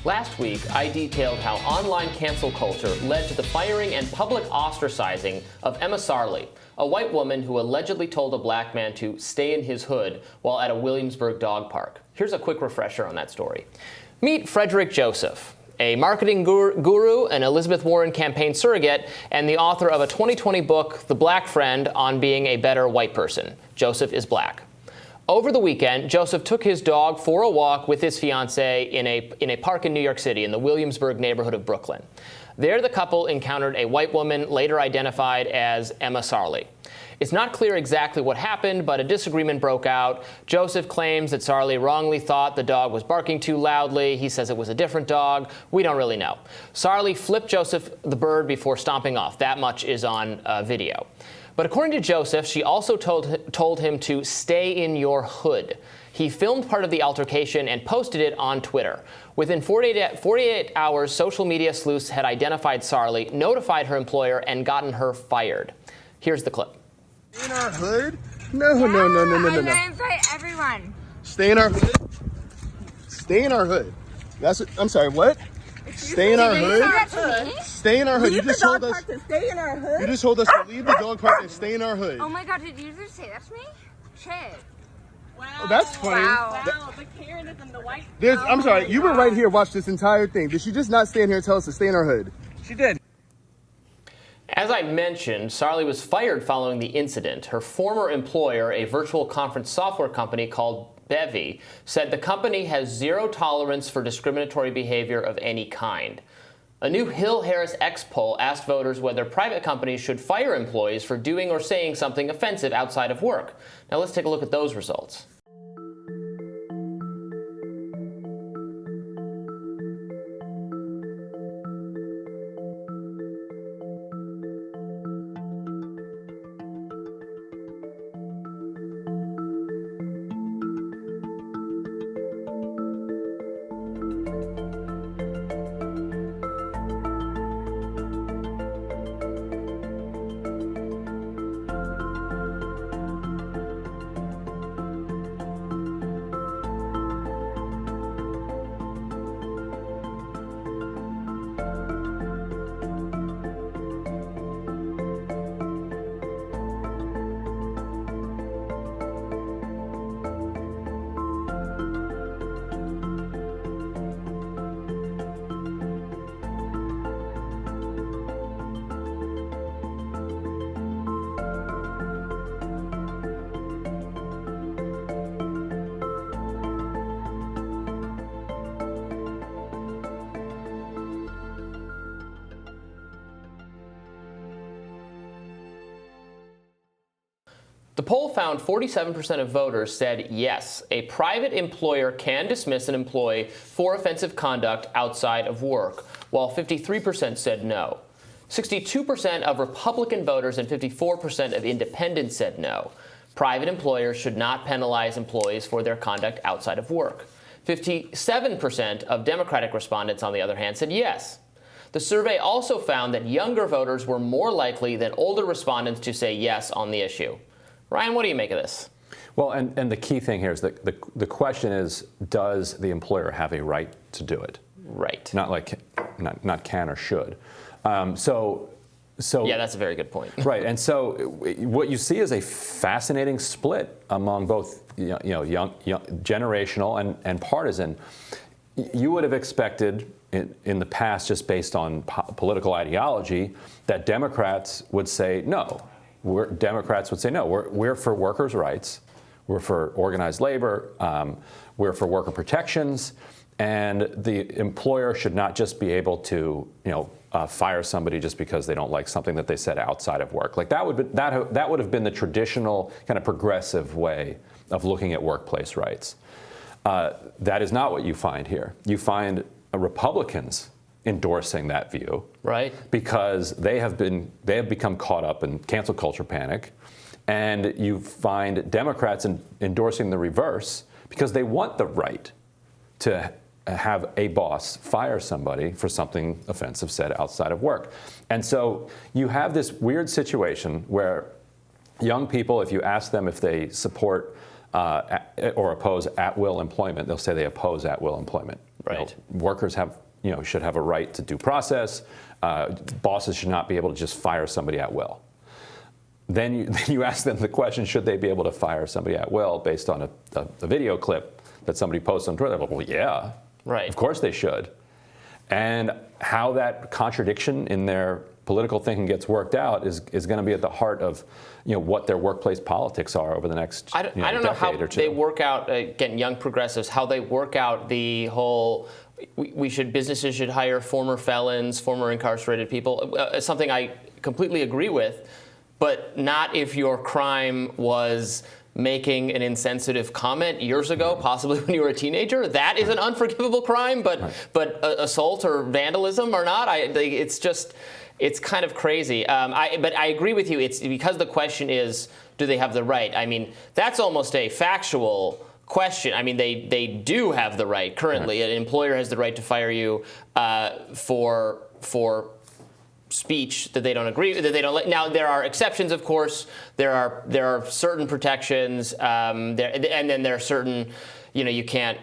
Last week, I detailed how online cancel culture led to the firing and public ostracizing of Emma Sarley, a white woman who allegedly told a black man to stay in his hood while at a Williamsburg dog park. Here's a quick refresher on that story. Meet Frederick Joseph, a marketing guru, an Elizabeth Warren campaign surrogate, and the author of a 2020 book, The Black Friend, on being a better white person. Joseph is black. Over the weekend, Joseph took his dog for a walk with his fiancée in a park in New York City in the Williamsburg neighborhood of Brooklyn. There, the couple encountered a white woman later identified as Emma Sarley. It's not clear exactly what happened, but a disagreement broke out. Joseph claims that Sarley wrongly thought the dog was barking too loudly. He says it was a different dog. We don't really know. Sarley flipped Joseph the bird before stomping off. That much is on video. But according to Joseph, she also told him to stay in your hood. He filmed part of the altercation and posted it on Twitter. Within 48 hours, social media sleuths had identified Sarley, notified her employer, and gotten her fired. Here's the clip. Stay in our hood? No. I'm gonna invite everyone. Stay in our hood? Stay in our hood. I'm sorry, what? Stay in our hood? Stay in our hood. You just told us to stay in our hood? You just told us to leave the dog park and stay in our hood. Oh my god, did you just say that to me? Shit. Wow. Oh, that's funny. Wow. The Karenism, the white. I'm sorry, you were right here, watch this entire thing. Did she just not stand here and tell us to stay in our hood? She did. As I mentioned, Sarley was fired following the incident. Her former employer, a virtual conference software company called Bevy, said the company has zero tolerance for discriminatory behavior of any kind. A new Hill-HarrisX poll asked voters whether private companies should fire employees for doing or saying something offensive outside of work. Now let's take a look at those results. The poll found 47% of voters said yes, a private employer can dismiss an employee for offensive conduct outside of work, while 53% said no. 62% of Republican voters and 54% of independents said no. Private employers should not penalize employees for their conduct outside of work. 57% of Democratic respondents, on the other hand, said yes. The survey also found that younger voters were more likely than older respondents to say yes on the issue. Ryan, what do you make of this? Well, and the key thing here is that the question is, does the employer have a right to do it? Right. Not can or should. So yeah, that's a very good point. Right, and so what you see is a fascinating split among both young generational and partisan. You would have expected in the past, just based on political ideology, that Democrats would say no. Democrats would say no. We're for workers' rights. We're for organized labor. We're for worker protections, and the employer should not just be able to, fire somebody just because they don't like something that they said outside of work. Like that would have been the traditional kind of progressive way of looking at workplace rights. That is not what you find here. You find Republicans endorsing that view, right? Because they have become caught up in cancel culture panic, and you find Democrats endorsing the reverse because they want the right to have a boss fire somebody for something offensive said outside of work. And so you have this weird situation where young people, if you ask them if they support or oppose at-will employment, they'll say they oppose at-will employment. Right. Workers should have a right to due process. Bosses should not be able to just fire somebody at will. Then you ask them the question, should they be able to fire somebody at will based on a video clip that somebody posts on Twitter? Well, yeah, right. Of course they should. And how that contradiction in their political thinking gets worked out is going to be at the heart of what their workplace politics are over the next I don't know how decade or two. they work out, again, young progressives, how they work out the whole businesses should hire former felons, former incarcerated people, something I completely agree with. But not if your crime was making an insensitive comment years ago, possibly when you were a teenager. That is an unforgivable crime, but assault or vandalism or not, it's kind of crazy. But I agree with you. It's because the question is, do they have the right? I mean, that's almost a factual question. I mean, they do have the right currently. An employer has the right to fire you for speech that they don't agree with, that they don't like. Now, there are exceptions, of course. There are certain protections, and then there are certain, you can't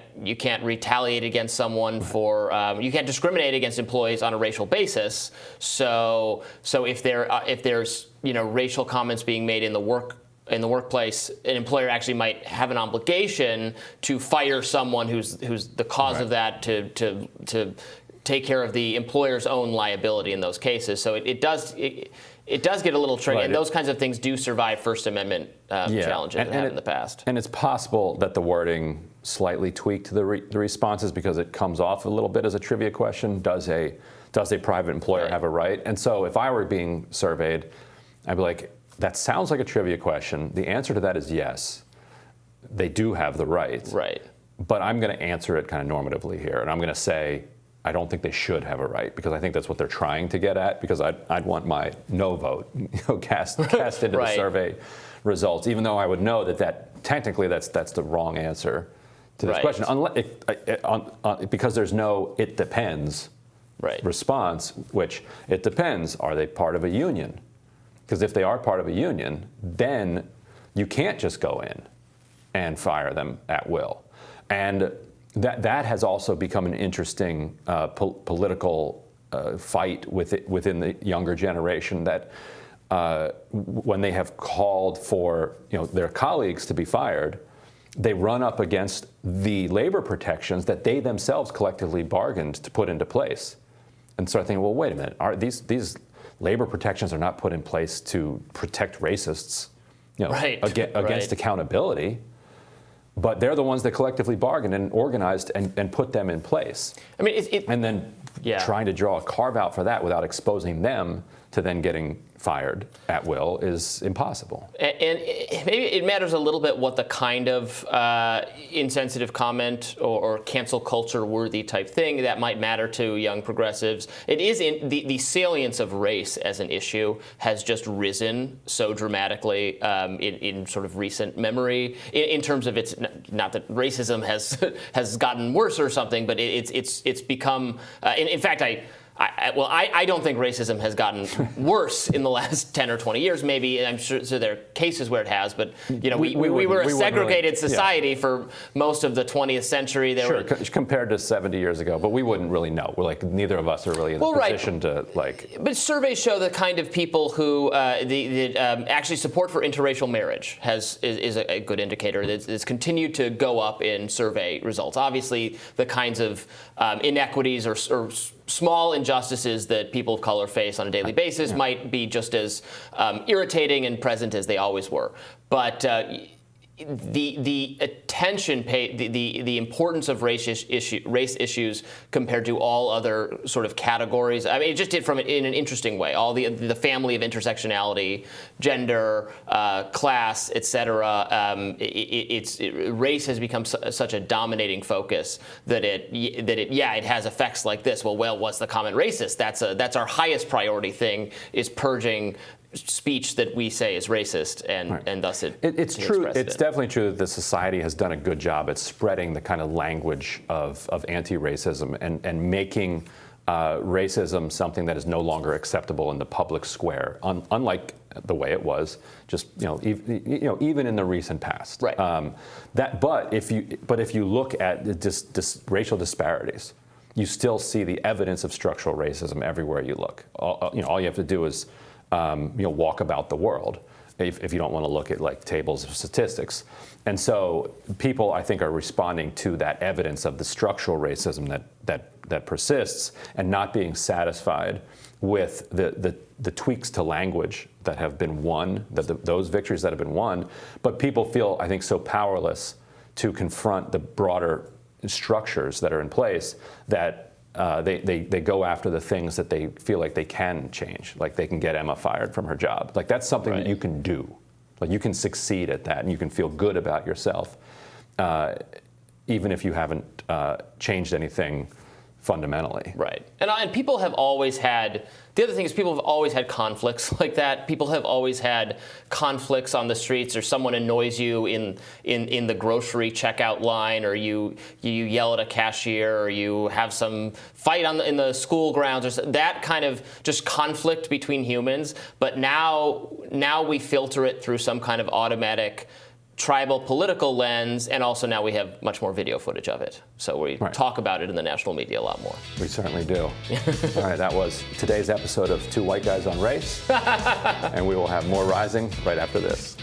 retaliate against someone for, you can't discriminate against employees on a racial basis. So if there's racial comments being made in the workplace, an employer actually might have an obligation to fire someone who's the cause of that to take care of the employer's own liability in those cases. So it does get a little tricky, and those kinds of things do survive First Amendment challenges that have in the past. And it's possible that the wording slightly tweaked the responses because it comes off a little bit as a trivia question. Does a private employer have a right? And so if I were being surveyed, I'd be like, that sounds like a trivia question. The answer to that is yes. They do have the right. Right. But I'm going to answer it kind of normatively here, and I'm going to say, I don't think they should have a right, because I think that's what they're trying to get at, because I'd want my no vote cast into the survey results, even though I would know that technically that's the wrong answer to this question, because there's no it depends response, which it depends. Are they part of a union? Because if they are part of a union, then you can't just go in and fire them at will. And that has also become an interesting political fight within the younger generation, that when they have called for their colleagues to be fired, they run up against the labor protections that they themselves collectively bargained to put into place, and start thinking, well, wait a minute, are these labor protections are not put in place to protect racists, against accountability? But they're the ones that collectively bargained and organized and put them in place. I mean, and then trying to draw a carve out for that without exposing them to then getting fired at will is impossible. And maybe it matters a little bit what the kind of insensitive comment or cancel culture worthy type thing that might matter to young progressives. It is the salience of race as an issue has just risen so dramatically in sort of recent memory, in terms of its, not that racism has gotten worse or something, but it's become, in fact, I don't think racism has gotten worse in the last 10 or 20 years. Maybe, I'm sure there are cases where it has, but we were a segregated society for most of the 20th century. Compared to 70 years ago, but we wouldn't really know. We're neither of us are really in a position to But surveys show the kind of people who actually support for interracial marriage is a good indicator. It's continued to go up in survey results. Obviously, the kinds of inequities or small injustices that people of color face on a daily basis might be just as irritating and present as they always were. But the attention paid, the importance of race issues compared to all other sort of categories. I mean, it just did in an interesting way. All the family of intersectionality, gender, class, etc. Race has become such a dominating focus that it has effects like this. Well, what's the common racist? That's our highest priority thing, is purging speech that we say is racist, and thus it's true. It's definitely true that the society has done a good job at spreading the kind of language of anti-racism and making racism something that is no longer acceptable in the public square. Unlike the way it was, just even in the recent past. Right. But if you look at the racial disparities, you still see the evidence of structural racism everywhere you look. All you have to do is walk about the world if you don't want to look at like tables of statistics. And so people, I think, are responding to that evidence of the structural racism that persists and not being satisfied with the tweaks to language that have been won, those victories that have been won. But people feel, I think, so powerless to confront the broader structures that are in place that they go after the things that they feel like they can change. Like they can get Emma fired from her job. Like that's something that you can do. Like you can succeed at that and you can feel good about yourself, even if you haven't changed anything fundamentally. Right. And people have always had, the other thing is people have always had conflicts like that. People have always had conflicts on the streets, or someone annoys you in the grocery checkout line, or you yell at a cashier, or you have some fight in the school grounds, or that kind of just conflict between humans. But now we filter it through some kind of automatic tribal political lens, and also now we have much more video footage of it. So we talk about it in the national media a lot more. We certainly do. All right, that was today's episode of Two White Guys on Race. And we will have more Rising right after this.